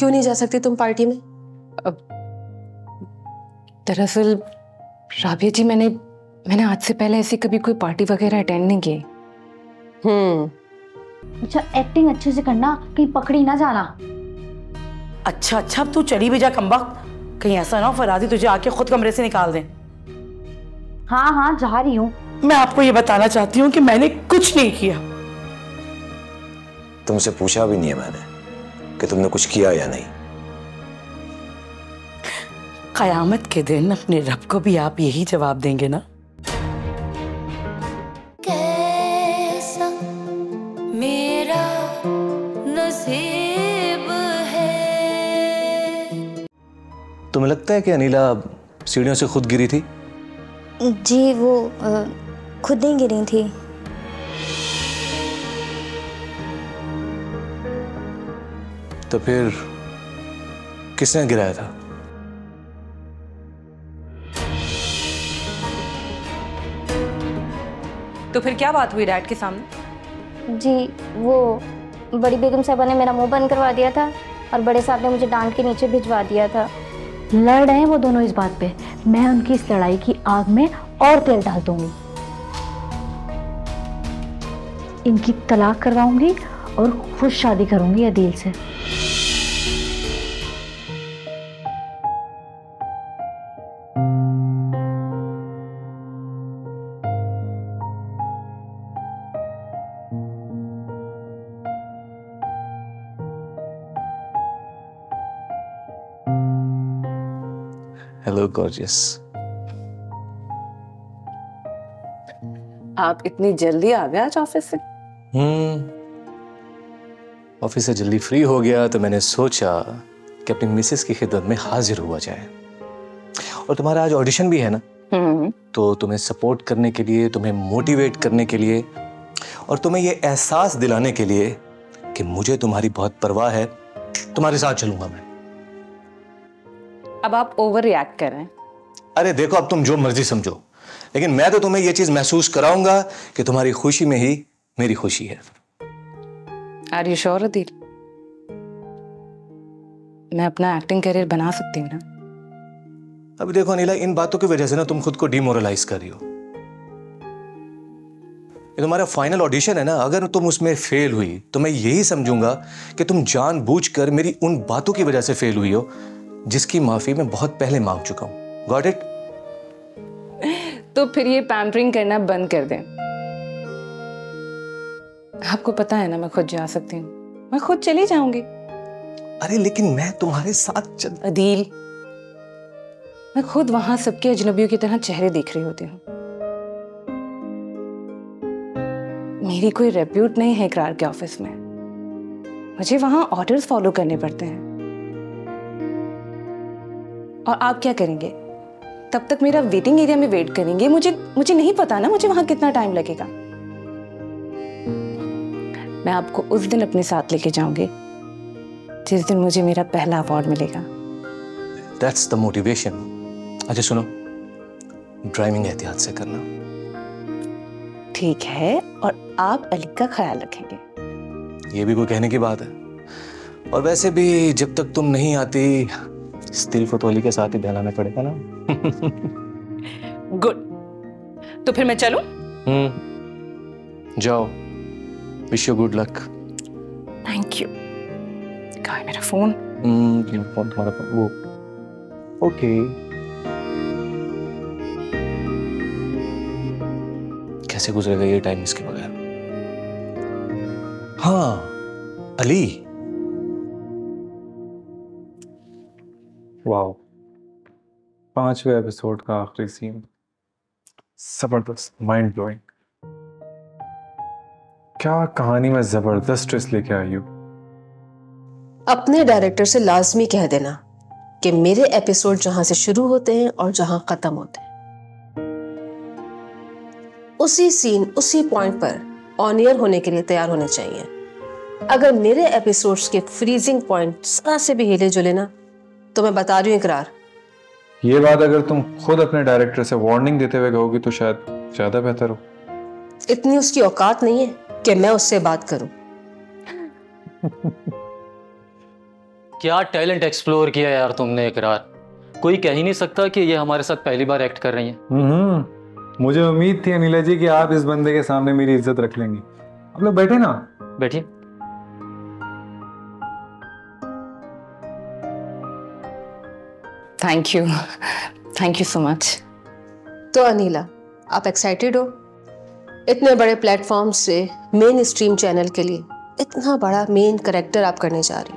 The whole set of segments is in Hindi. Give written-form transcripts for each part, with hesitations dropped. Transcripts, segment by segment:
क्यों नहीं जा सकती तुम पार्टी में? दरअसल राबिया जी, मैंने आज से पहले ऐसी कभी कोई पार्टी वगैरह अटेंड नहीं की। अच्छा, एक्टिंग अच्छे से करना, कहीं पकड़ी ना जाना। अच्छा अब तू चली भी जा कमबख्त, कहीं ऐसा ना हो फराजी तुझे आके खुद कमरे से निकाल दें। हाँ जा रही हूँ। मैं आपको ये बताना चाहती हूँ कि मैंने कुछ नहीं किया। तुमसे पूछा भी नहीं है मैंने कि तुमने कुछ किया या नहीं। कयामत के दिन अपने रब को भी आप यही जवाब देंगे ना? कैसा मेरा नसीब है। तुम्हें लगता है कि अनीला सीढ़ियों से खुद गिरी थी? जी, वो खुद नहीं गिरी थी। तो फिर किसने गिराया था? तो फिर क्या बात हुई डैड के सामने? जी, वो बड़ी बेगम साहबा ने मेरा मुंह बंद करवा दिया था और बड़े साहब ने मुझे डांट के नीचे भिजवा दिया था। लड़ रहे हैं वो दोनों इस बात पे। मैं उनकी इस लड़ाई की आग में और तेल डाल दूंगी। इनकी तलाक करवाऊंगी और खुद शादी करूंगी अदील से। Hello gorgeous. आप इतनी जल्दी आ गए आज ऑफिस से? ऑफिस से जल्दी फ्री हो गया तो मैंने सोचा कि अपनी मिसेस की खिदमत में हाजिर हुआ जाए। और तुम्हारा आज ऑडिशन भी है ना, तो तुम्हें सपोर्ट करने के लिए, तुम्हें मोटिवेट करने के लिए और तुम्हें ये एहसास दिलाने के लिए कि मुझे तुम्हारी बहुत परवाह है, तुम्हारे साथ चलूंगा मैं। अब आप ओवर रिएक्ट कर रहे हैं। अरे देखो, अब तुम जो मर्जी समझो, लेकिन मैं तो तुम्हें यह चीज महसूस कराऊंगा कि तुम्हारी खुशी में ही मेरी खुशी है। Are you sure Adeel? मैं अपना एक्टिंग करियर बना सकती हूँ ना? अभी देखो नीला, इन बातों की वजह से ना तुम खुद को डिमोरलाइज कर रही हो। ये तुम्हारा फाइनल ऑडिशन है ना, अगर तुम उसमें फेल हुई तो मैं यही समझूंगा कि तुम जानबूझकर मेरी उन बातों की वजह से फेल हुई हो जिसकी माफी मैं बहुत पहले मांग चुका हूं। Got it? तो फिर ये पैम्परिंग करना बंद कर दें। आपको पता है ना मैं खुद जा सकती हूँ, मैं खुद चली जाऊंगी। अरे लेकिन मैं तुम्हारे साथ चल। अदील, मैं खुद वहां सबके अजनबियों की तरह चेहरे देख रही होती हूँ। मेरी कोई रेप्यूट नहीं है इकरार के ऑफिस में। मुझे वहां ऑर्डर्स फॉलो करने पड़ते हैं। और आप क्या करेंगे? तब तक मेरा वेटिंग एरिया में वेट करेंगे। मुझे नहीं पता ना मुझे वहां कितना टाइम लगेगा। मैं आपको उस दिन अपने साथ लेके जाऊंगी जिस दिन मुझे मेरा पहला अवार्ड मिलेगा। That's the motivation. अच्छा सुनो, ड्राइविंग एहतियात से करना। ठीक है, और आप अली का ख्याल रखेंगे। ये भी कोई कहने की बात है? और वैसे भी जब तक तुम नहीं आती, इस दिल को तो अली के साथ ही बहलाना पड़ेगा ना। गुड, तो फिर मैं चलूं? जाओ, wish you good luck. Thank you. कहाँ है मेरा फोन? फोन तुम्हारा फोन वो। ओके। कैसे गुजरेगा ये टाइम इसके बगैर? हाँ, अली। वाओ, 5वें एपिसोड का आखिरी सीन, जबरदस्त, माइंड ब्लोइंग। क्या कहानी में जबरदस्त ट्विस्ट लेके आई हूँ। अपने डायरेक्टर से लाजमी कह देना कि मेरे एपिसोड जहां से शुरू होते हैं और जहां खत्म होते हैं, उसी सीन, उसी पॉइंट पर ऑन एयर होने के लिए तैयार होने चाहिए। अगर मेरे एपिसोड्स के फ्रीजिंग पॉइंट जरा से भी हिले जुले ना, तो मैं बता रही हूँ इकरार, ये बात अगर तुम खुद अपने डायरेक्टर से वार्निंग देते हुए कहोगी तो शायद ज्यादा बेहतर हो। इतनी उसकी औकात नहीं है कि मैं उससे बात करूं। क्या टैलेंट एक्सप्लोर किया यार तुमने इकरार। कोई कह ही नहीं सकता कि ये हमारे साथ पहली बार एक्ट कर रही हैं। मुझे उम्मीद थी अनिला जी कि आप इस बंदे के सामने मेरी इज्जत रख लेंगी। आप लोग बैठे ना। बैठिए। Thank you so much. तो अनिला, आप एक्साइटेड हो? इतने बड़े प्लेटफॉर्म से मेन स्ट्रीम चैनल के लिए इतना बड़ा मेन कैरेक्टर आप करने जा रही,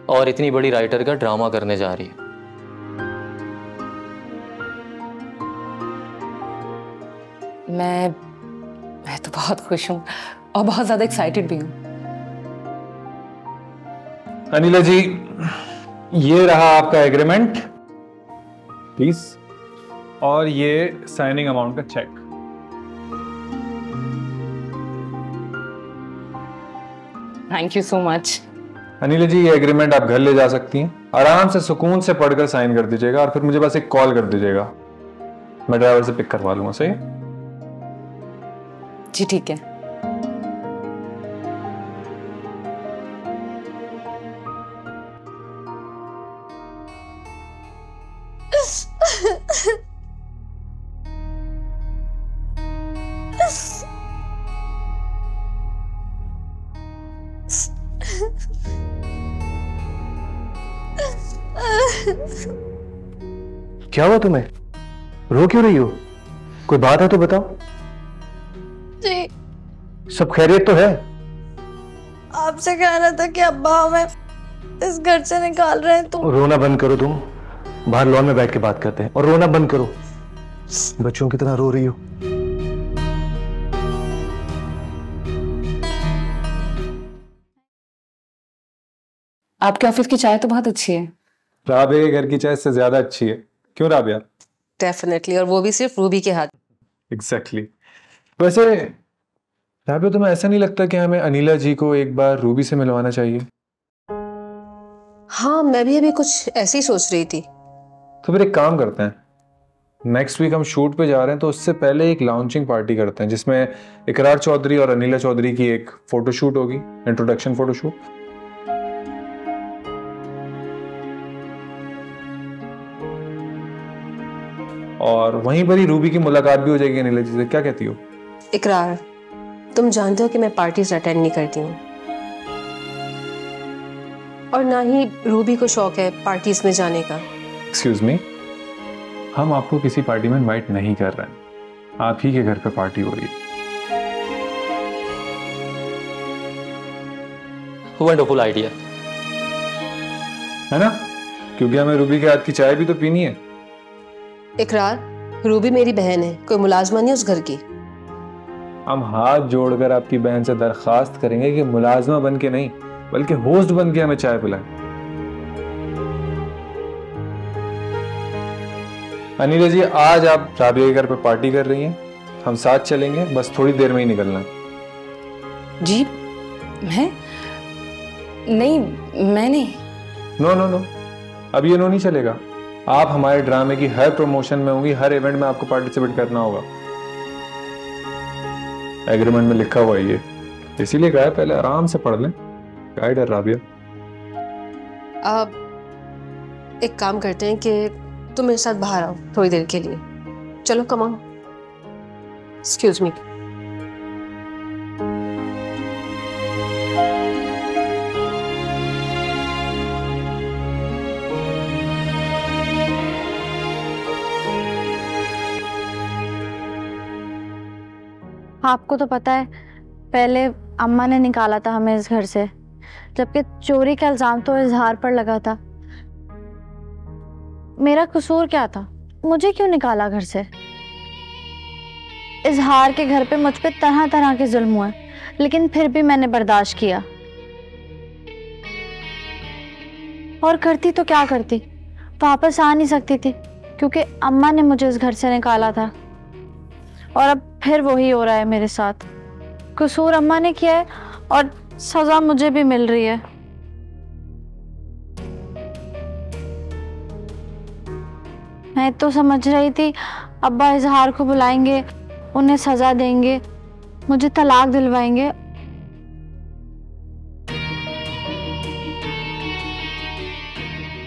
और इतनी बड़ी राइटर का ड्रामा करने जा रही है। मैं तो बहुत खुश हूँ और बहुत ज्यादा एक्साइटेड भी हूँ। अनिला जी, ये रहा आपका एग्रीमेंट प्लीज, और ये साइनिंग अमाउंट का cheque. Thank you so much. Anila ji, ये एग्रीमेंट आप घर ले जा सकती हैं, आराम से सुकून से पढ़कर साइन कर दीजिएगा और फिर मुझे बस एक कॉल कर दीजिएगा, मैं ड्राइवर से पिक करवा लूंगा। सही? जी ठीक है। क्या हुआ तुम्हें? रो क्यों रही हो? कोई बात है तो बताओ। जी, सब खैरियत तो है? आपसे कहना था कि अब्बा हमें इस घर से निकाल रहे हैं। तो रोना बंद करो तुम, बाहर लॉन में बैठ के बात करते हैं। और रोना बंद करो, बच्चों की तरह रो रही हो। आपके ऑफिस की चाय तो बहुत अच्छी है। राबिया के घर की चाय से ज्यादा अच्छी है। क्यों राबिया? डेफिनेटली, और वो भी सिर्फ रूबी के हाथ। एग्जैक्टली। वैसे राबिया, तुम्हें ऐसा नहीं लगता कि हमें अनिला जी को एक बार रूबी से मिलवाना चाहिए? हाँ, मैं भी अभी कुछ ऐसे ही सोच रही थी। तो फिर एक काम करते हैं, नेक्स्ट वीक हम शूट पे जा रहे हैं, तो उससे पहले एक लॉन्चिंग पार्टी करते हैं जिसमें इकरार चौधरी और अनिला चौधरी की एक फोटोशूट होगी, इंट्रोडक्शन फोटोशूट। और वहीं पर ही रूबी की मुलाकात भी हो जाएगी अनिला जी से। क्या कहती हो? इकरार, तुम जानते हो कि मैं पार्टीज अटेंड नहीं करती हूँ, और ना ही रूबी को शौक है पार्टीज में जाने का। एक्सक्यूज मी, हम आपको किसी पार्टी में इनवाइट नहीं कर रहे हैं, आप ही के घर पे पार्टी हो रही है। वंडरफुल आइडिया है ना? क्योंकि हमें रूबी के हाथ की चाय भी तो पीनी है। इकरार, रूबी मेरी बहन है, कोई मुलाजमा नहीं उस घर की। हम हाथ जोड़कर आपकी बहन से दरखास्त करेंगे कि मुलाजमा बन के नहीं बल्कि होस्ट बन के हमें चाय पिलाएं। अनिला जी, आज आप राबिया के घर पे पार्टी कर रही हैं, हम साथ चलेंगे, बस थोड़ी देर में ही निकलना है। जी मैं नहीं, मैं नहीं। नो नो नो, अब ये नो नहीं चलेगा। आप हमारे ड्रामे की हर प्रमोशन में होंगी, हर इवेंट में आपको पार्टिसिपेट करना होगा। एग्रीमेंट में लिखा हुआ है ये, इसीलिए कहा है पहले आराम से पढ़ लें। गाइड है राबिया। अब एक काम करते हैं कि तुम मेरे साथ बाहर आओ थोड़ी देर के लिए। चलो, कम ऑन। Excuse me. आपको तो पता है पहले अम्मा ने निकाला था हमें इस घर से, जबकि चोरी का इल्जाम तो इजहार पर लगा था। मेरा कसूर क्या था? मुझे क्यों निकाला घर से? इजहार के घर पे मुझ पे तरह तरह के जुल्म हुए, लेकिन फिर भी मैंने बर्दाश्त किया। और करती तो क्या करती, वापस आ नहीं सकती थी क्योंकि अम्मा ने मुझे इस घर से निकाला था। और अब फिर वही हो रहा है मेरे साथ। कसूर अम्मा ने किया है और सजा मुझे भी मिल रही है। मैं तो समझ रही थी अब्बा इजहार को बुलाएंगे, उन्हें सजा देंगे, मुझे तलाक दिलवाएंगे।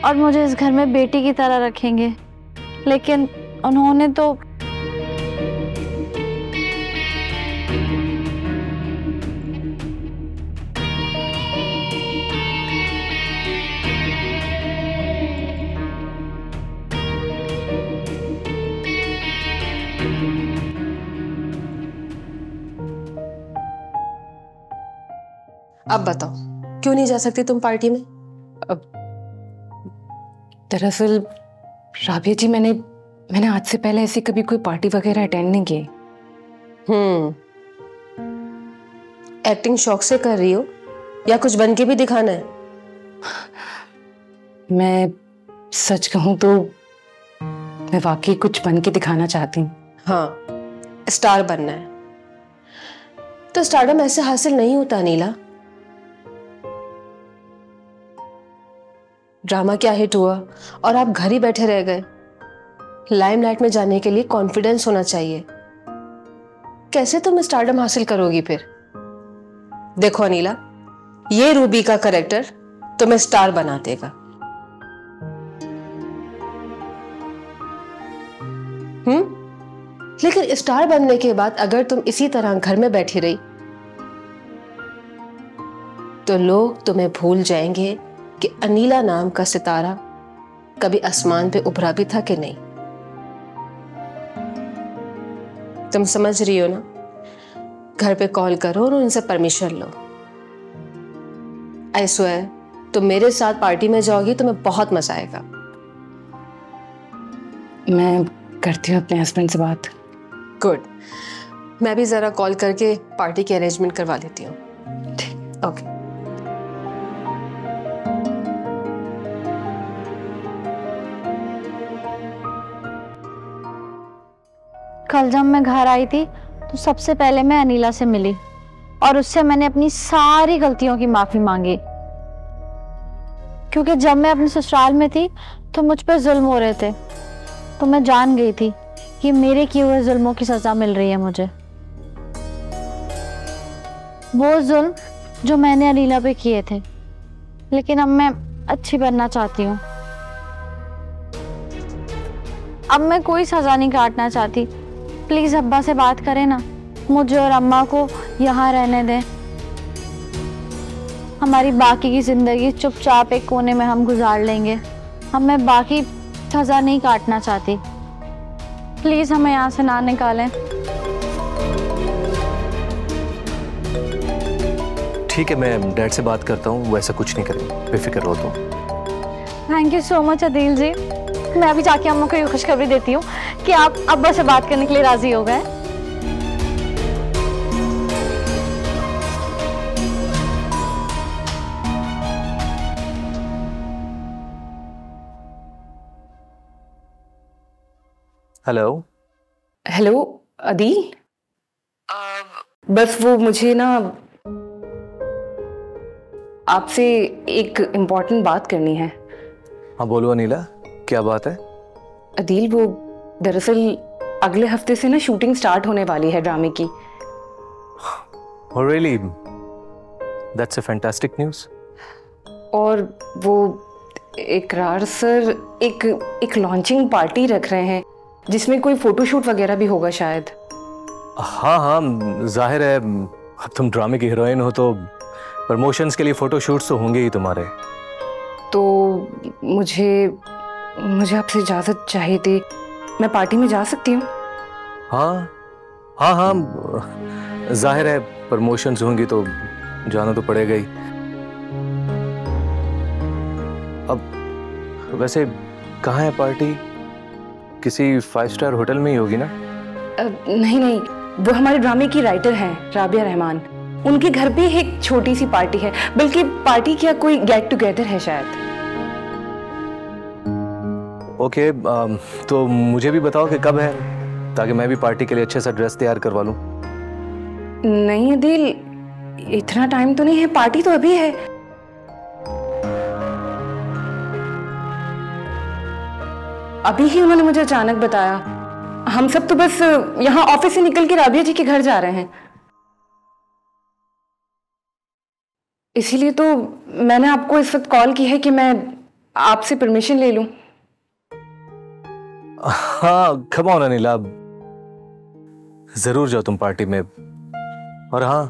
और मुझे इस घर में बेटी की तरह रखेंगे, लेकिन उन्होंने तो अब बताओ, क्यों नहीं जा सकती तुम पार्टी में? दरअसल राबिया जी, मैंने आज से पहले ऐसी कभी कोई पार्टी वगैरह अटेंड नहीं की। एक्टिंग शौक से कर रही हो या कुछ बन के भी दिखाना है? मैं सच कहूं तो मैं वाकई कुछ बन के दिखाना चाहती हूँ। हाँ, स्टार बनना है तो स्टारडम ऐसे हासिल नहीं होता नीला। ड्रामा क्या हिट हुआ और आप घर ही बैठे रह गए। लाइमलाइट में जाने के लिए कॉन्फिडेंस होना चाहिए। कैसे तुम स्टारडम हासिल करोगी फिर? देखो अनीला, ये रूबी का कैरेक्टर तुम्हें स्टार बना देगा। लेकिन स्टार बनने के बाद अगर तुम इसी तरह घर में बैठी रही तो लोग तुम्हें भूल जाएंगे कि अनीला नाम का सितारा कभी आसमान पे उभरा भी था कि नहीं। तुम समझ रही हो ना? घर पे कॉल करो और उनसे परमिशन लो। आई स्वेयर, तुम मेरे साथ पार्टी में जाओगी, तुम्हें बहुत मजा आएगा। मैं करती हूँ अपने हस्बैंड से बात। गुड, मैं भी जरा कॉल करके पार्टी की अरेंजमेंट करवा लेती हूँ। ओके। कल जब मैं घर आई थी तो सबसे पहले मैं अनीला से मिली और उससे मैंने अपनी सारी गलतियों की माफी मांगी, क्योंकि जब मैं अपने ससुराल में थी तो मुझ पर जुल्म हो रहे थे, तो मैं जान गई थी कि मेरे किए हुए जुल्मों की सजा मिल रही है मुझे। वो जुल्म जो मैंने अनीला पे किए थे, लेकिन अब मैं अच्छी बनना चाहती हूँ। अब मैं कोई सजा नहीं काटना चाहती। प्लीज अब्बा से बात करें ना, मुझे और अम्मा को यहाँ रहने दें। हमारी बाकी की जिंदगी चुपचाप एक कोने में हम गुजार लेंगे। हम मैं बाकी सजा नहीं काटना चाहती। प्लीज हमें यहाँ से ना निकालें। ठीक है, मैं डैड से बात करता हूँ, वो ऐसा कुछ नहीं करेंगे, बेफिक्र रहो तुम। Thank you so much Adeel ji. मैं अभी जाके अम्मा को ये खुशखबरी देती हूँ कि आप अब्बा से बात करने के लिए राजी हो गए। हेलो। हेलो अदील, बस वो मुझे ना आपसे एक इम्पोर्टेंट बात करनी है। हाँ बोलो अनीला, क्या बात है? अदील, वो दरअसल अगले हफ्ते से ना शूटिंग स्टार्ट होने वाली है ड्रामे की। Oh really? That's a fantastic news. और वो इकरार सर एक लॉन्चिंग पार्टी रख रहे हैं जिसमें कोई फोटोशूट वगैरह भी होगा शायद। हाँ हाँ, जाहिर है, अब तुम ड्रामे की हीरोइन हो तो प्रमोशंस के लिए फोटोशूट्स तो होंगे ही तुम्हारे। तो मुझे आपसे इजाज़त चाहिए थी, मैं पार्टी में जा सकती हूँ? हाँ हाँ हाँ, जाहिर है प्रमोशंस होंगी तो जाना तो पड़ेगा ही। अब वैसे कहाँ है पार्टी? किसी 5 स्टार होटल में ही होगी ना? नहीं, वो हमारे ड्रामे की राइटर हैं राबिया रहमान, उनके घर पे एक छोटी सी पार्टी है, बल्कि पार्टी क्या कोई गेट टुगेदर है शायद। ओके, तो मुझे भी बताओ कि कब है, ताकि मैं भी पार्टी के लिए अच्छे सा ड्रेस तैयार करवा लूं। नहीं अदील, इतना टाइम तो नहीं है, पार्टी तो अभी है। अभी ही उन्होंने मुझे अचानक बताया। हम सब तो बस यहाँ ऑफिस से निकल के राबिया जी के घर जा रहे हैं, इसीलिए तो मैंने आपको इस वक्त कॉल की है कि मैं आपसे परमिशन ले लूं? हाँ कम ऑन अनिला, जरूर जाओ तुम पार्टी में, और हाँ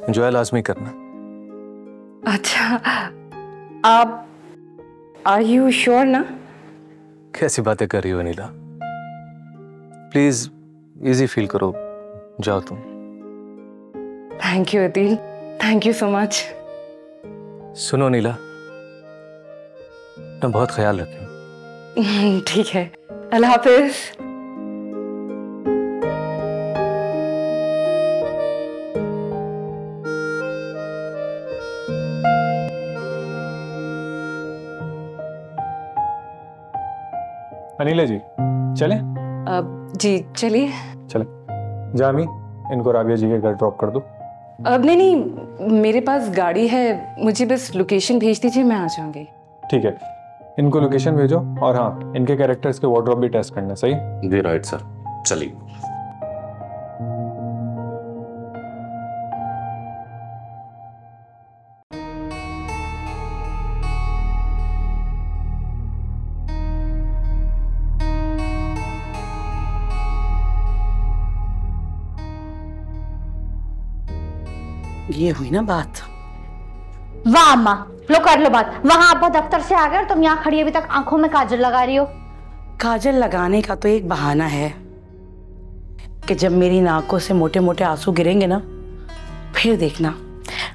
एंजॉय लाजमी करना। अच्छा, आप आर यू श्योर ना? कैसी बातें कर रही हो अनिला, प्लीज इजी फील करो, जाओ तुम। Thank you Adil, thank you so much. सुनो नीला, तुम बहुत ख्याल रखियो। ठीक है, अल्लाह हाफिज। अनिला जी चलें? जी चलिए। चले। जामी, इनको राबिया जी के घर ड्रॉप कर दो। अब नहीं, मेरे पास गाड़ी है, मुझे बस लोकेशन भेज दीजिए, मैं आ जाऊंगी। ठीक है, इनको लोकेशन भेजो, और हाँ इनके कैरेक्टर्स के वार्डरोब भी टेस्ट करना। सही? जी राइट सर, चलिए। ये हुई ना बात। वाह अम्मा, लो कर लो बात। वहां अब्बा दफ्तर से आ गए और तुम यहाँ खड़ी अभी तक आंखों में काजल लगा रही हो। काजल लगाने का तो एक बहाना है कि जब मेरी नाकों से मोटे मोटे आंसू गिरेंगे ना, फिर देखना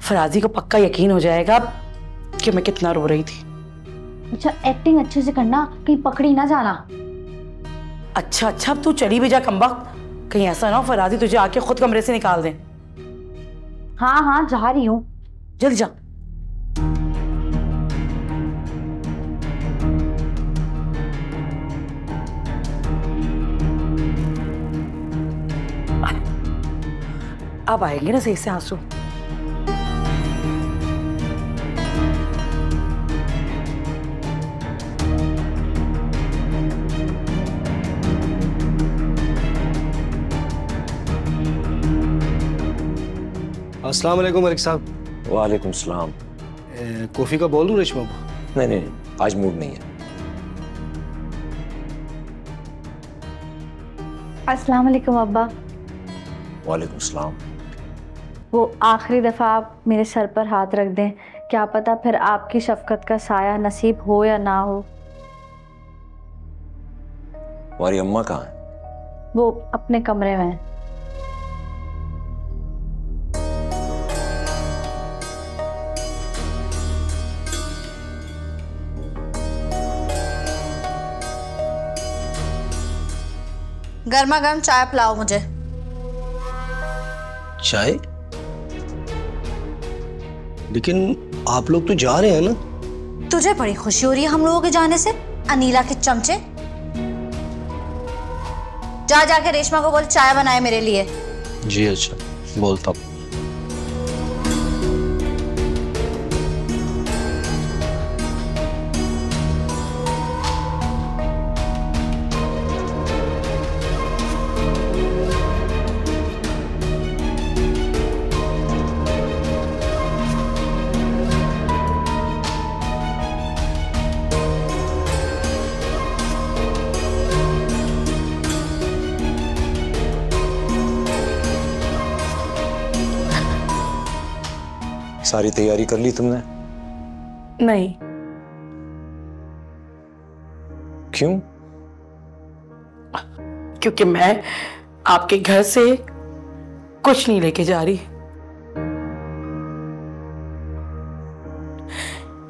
फराजी को पक्का यकीन हो जाएगा कि मैं कितना रो रही थी। अच्छा, एक्टिंग अच्छे से करना, कहीं पकड़ी ना जाना। अच्छा अच्छा, अब तू चली भी जा कमबख्त, कहीं ऐसा ना हो फराजी तुझे आके खुद कमरे से निकाल दे। हाँ हाँ जा रही हूँ, जल्दी जा। अब आएंगे ना सही से आंसू। अस्सलाम वालेकुम मलिक साहब। वालेकुम सलाम। कॉफी का बोल दूं रेशमा को? नहीं, आज मूड नहीं है। अस्सलाम वालेकुम अब्बा। वालेकुम सलाम। वो आखिरी दफ़ा आप मेरे सर पर हाथ रख दें, क्या पता फिर आपकी शफकत का साया नसीब हो या ना हो। तुम्हारी अम्मा कहाँ है? वो अपने कमरे में है। गर्मा गर्म चाय पिलाओ मुझे। चाय? लेकिन आप लोग तो जा रहे हैं ना? तुझे बड़ी खुशी हो रही है हम लोगों के जाने से, अनीला के चमचे। जा जाके रेशमा को बोल चाय बनाए मेरे लिए। जी अच्छा, बोलता हूँ। सारी तैयारी कर ली तुमने? नहीं। क्यों? क्योंकि मैं आपके घर से कुछ नहीं लेके जा रही।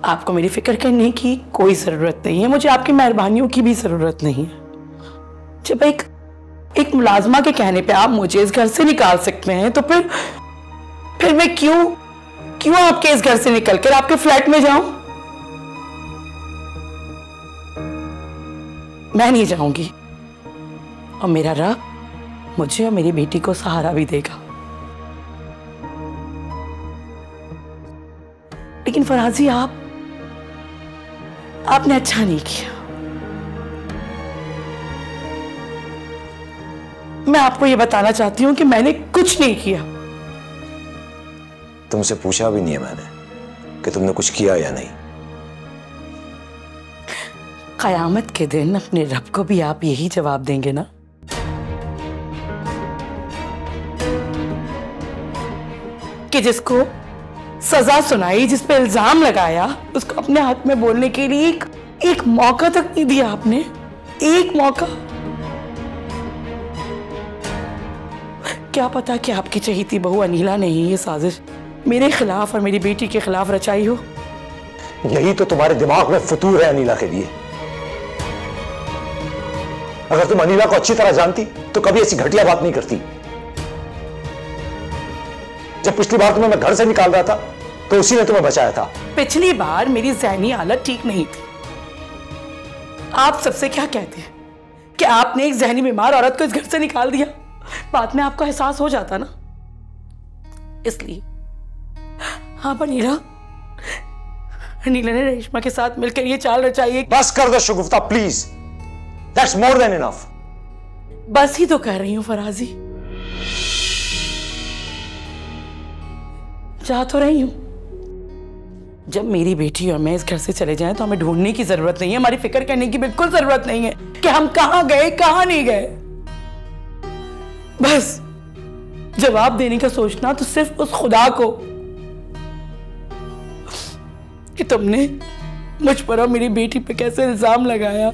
आपको मेरी फिक्र करने की कोई जरूरत नहीं है, मुझे आपकी मेहरबानियों की भी जरूरत नहीं है। जब एक मुलाजमा के कहने पे आप मुझे इस घर से निकाल सकते हैं, तो फिर मैं क्यों आपके इस घर से निकलकर आपके फ्लैट में जाऊं? मैं नहीं जाऊंगी, और मेरा रब मुझे और मेरी बेटी को सहारा भी देगा। लेकिन फराजी, आपने अच्छा नहीं किया। मैं आपको यह बताना चाहती हूं कि मैंने कुछ नहीं किया। तुमसे पूछा भी नहीं है मैंने कि तुमने कुछ किया या नहीं। कयामत के दिन अपने रब को भी आप यही जवाब देंगे ना कि जिसको सजा सुनाई, जिस पे इल्जाम लगाया, उसको अपने हक में बोलने के लिए एक मौका तक नहीं दिया आपने, एक मौका। क्या पता कि आपकी चहेती बहू अनीला ने ही ये साजिश मेरे खिलाफ और मेरी बेटी के खिलाफ रचाई हो। यही तो तुम्हारे दिमाग में फतूर है अनीला के लिए। अगर तुम अनीला को अच्छी तरह जानती तो कभी ऐसी घटिया बात नहीं करती। जब पिछली बार तुम्हें मैं घर से निकाल रहा था तो उसी ने तुम्हें बचाया था। पिछली बार मेरी ज़हनी हालत ठीक नहीं थी। आप सबसे क्या कहते हैं कि आपने एक ज़हनी बीमार औरत को इस घर से निकाल दिया। बाद में आपको एहसास हो जाता ना, इसलिए। हाँ अनीला ने रेशमा के साथ मिलकर ये चाल रचाई। बस कर दो Shagufta please, that's more than enough. बस ही तो कह रही हूं फराजी, चाह तो रही हूं। जब मेरी बेटी और मैं इस घर से चले जाएं तो हमें ढूंढने की जरूरत नहीं है, हमारी फिक्र करने की बिल्कुल जरूरत नहीं है कि हम कहां गए कहां नहीं गए। बस जवाब देने का सोचना तो सिर्फ उस खुदा को कि तुमने मुझ पर और मेरी बेटी पे कैसे इल्जाम लगाया।